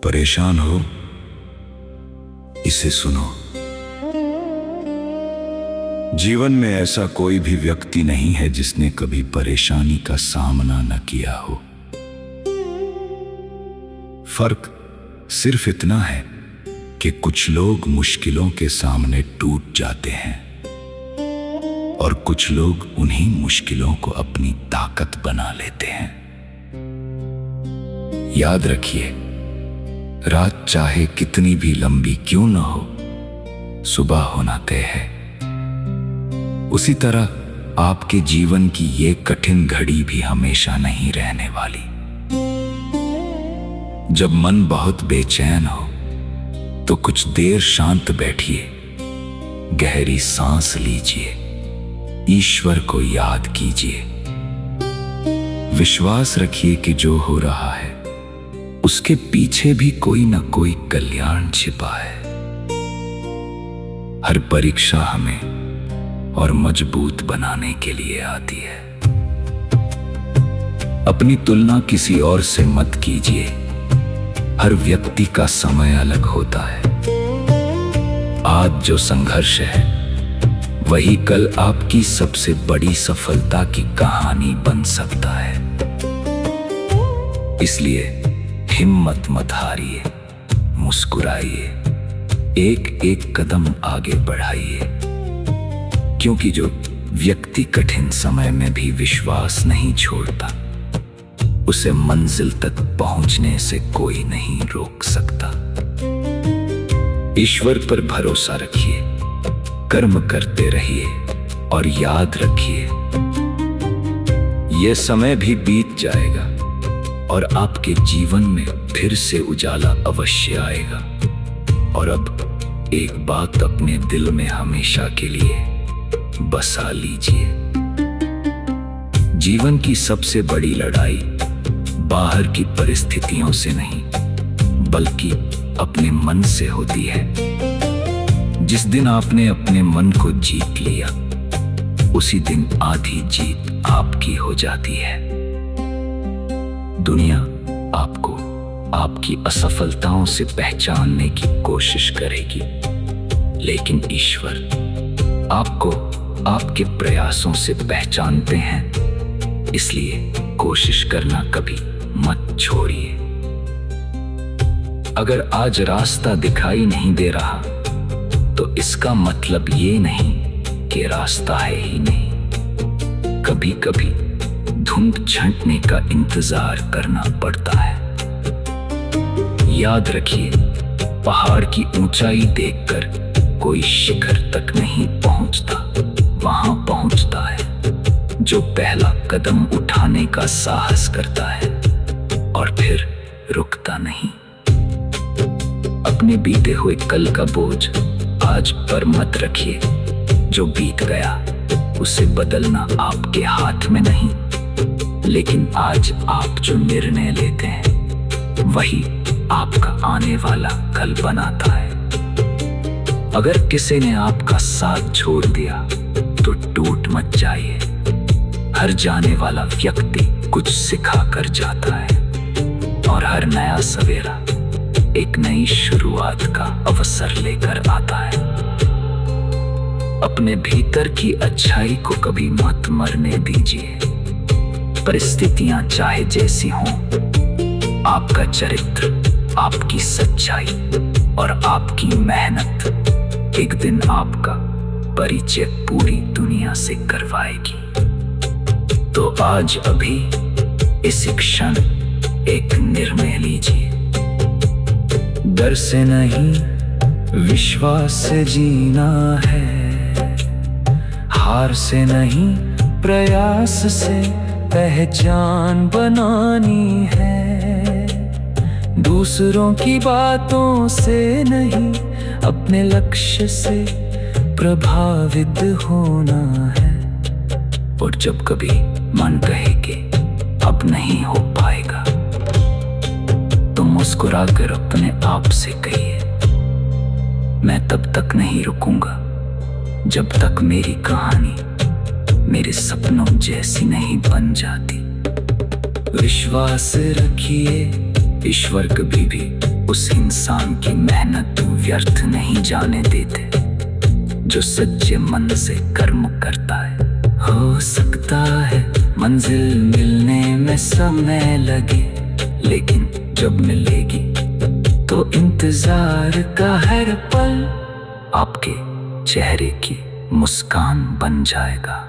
परेशान हो? इसे सुनो। जीवन में ऐसा कोई भी व्यक्ति नहीं है जिसने कभी परेशानी का सामना न किया हो। फर्क सिर्फ इतना है कि कुछ लोग मुश्किलों के सामने टूट जाते हैं और कुछ लोग उन्हीं मुश्किलों को अपनी ताकत बना लेते हैं। याद रखिए, रात चाहे कितनी भी लंबी क्यों न हो, सुबह होना तय है। उसी तरह आपके जीवन की ये कठिन घड़ी भी हमेशा नहीं रहने वाली। जब मन बहुत बेचैन हो तो कुछ देर शांत बैठिए, गहरी सांस लीजिए, ईश्वर को याद कीजिए। विश्वास रखिए कि जो हो रहा है उसके पीछे भी कोई न कोई कल्याण छिपा है। हर परीक्षा हमें और मजबूत बनाने के लिए आती है। अपनी तुलना किसी और से मत कीजिए। हर व्यक्ति का समय अलग होता है। आज जो संघर्ष है वही कल आपकी सबसे बड़ी सफलता की कहानी बन सकता है। इसलिए हिम्मत मत हारिए, मुस्कुराइए, एक एक कदम आगे बढ़ाइए, क्योंकि जो व्यक्ति कठिन समय में भी विश्वास नहीं छोड़ता उसे मंजिल तक पहुंचने से कोई नहीं रोक सकता। ईश्वर पर भरोसा रखिए, कर्म करते रहिए और याद रखिए, यह समय भी बीत जाएगा और आपके जीवन में फिर से उजाला अवश्य आएगा। और अब एक बात अपने दिल में हमेशा के लिए बसा लीजिए। जीवन की सबसे बड़ी लड़ाई बाहर की परिस्थितियों से नहीं, बल्कि अपने मन से होती है। जिस दिन आपने अपने मन को जीत लिया, उसी दिन आधी जीत आपकी हो जाती है। दुनिया आपको आपकी असफलताओं से पहचानने की कोशिश करेगी, लेकिन ईश्वर आपको आपके प्रयासों से पहचानते हैं। इसलिए कोशिश करना कभी मत छोड़िए। अगर आज रास्ता दिखाई नहीं दे रहा तो इसका मतलब ये नहीं कि रास्ता है ही नहीं। कभी कभी धुंध छंटने का इंतजार करना पड़ता है। याद रखिए, पहाड़ की ऊंचाई देखकर कोई शिखर तक नहीं पहुंचता, वहां पहुंचता है जो पहला कदम उठाने का साहस करता है और फिर रुकता नहीं। अपने बीते हुए कल का बोझ आज पर मत रखिए। जो बीत गया उसे बदलना आपके हाथ में नहीं, लेकिन आज आप जो निर्णय लेते हैं वही आपका आने वाला कल बनाता है। अगर किसी ने आपका साथ छोड़ दिया तो टूट मत जाइए। हर जाने वाला व्यक्ति कुछ सिखा कर जाता है और हर नया सवेरा एक नई शुरुआत का अवसर लेकर आता है। अपने भीतर की अच्छाई को कभी मत मरने दीजिए। परिस्थितियां चाहे जैसी हों, आपका चरित्र, आपकी सच्चाई और आपकी मेहनत एक दिन आपका परिचय पूरी दुनिया से करवाएगी। तो आज अभी इस क्षण एक निर्णय लीजिए। डर से नहीं, विश्वास से जीना है। हार से नहीं, प्रयास से पहचान बनानी है। दूसरों की बातों से नहीं, अपने लक्ष्य से प्रभावित होना है। और जब कभी मन कहे कि अब नहीं हो पाएगा, तो मुस्कुराकर अपने आप से कहिए, मैं तब तक नहीं रुकूंगा जब तक मेरी कहानी मेरे सपनों जैसी नहीं बन जाती। विश्वास रखिए, ईश्वर कभी भी उस इंसान की मेहनत व्यर्थ नहीं जाने देते जो सच्चे मन से कर्म करता है। हो सकता है मंजिल मिलने में समय लगे, लेकिन जब मिलेगी तो इंतजार का हर पल आपके चेहरे की मुस्कान बन जाएगा।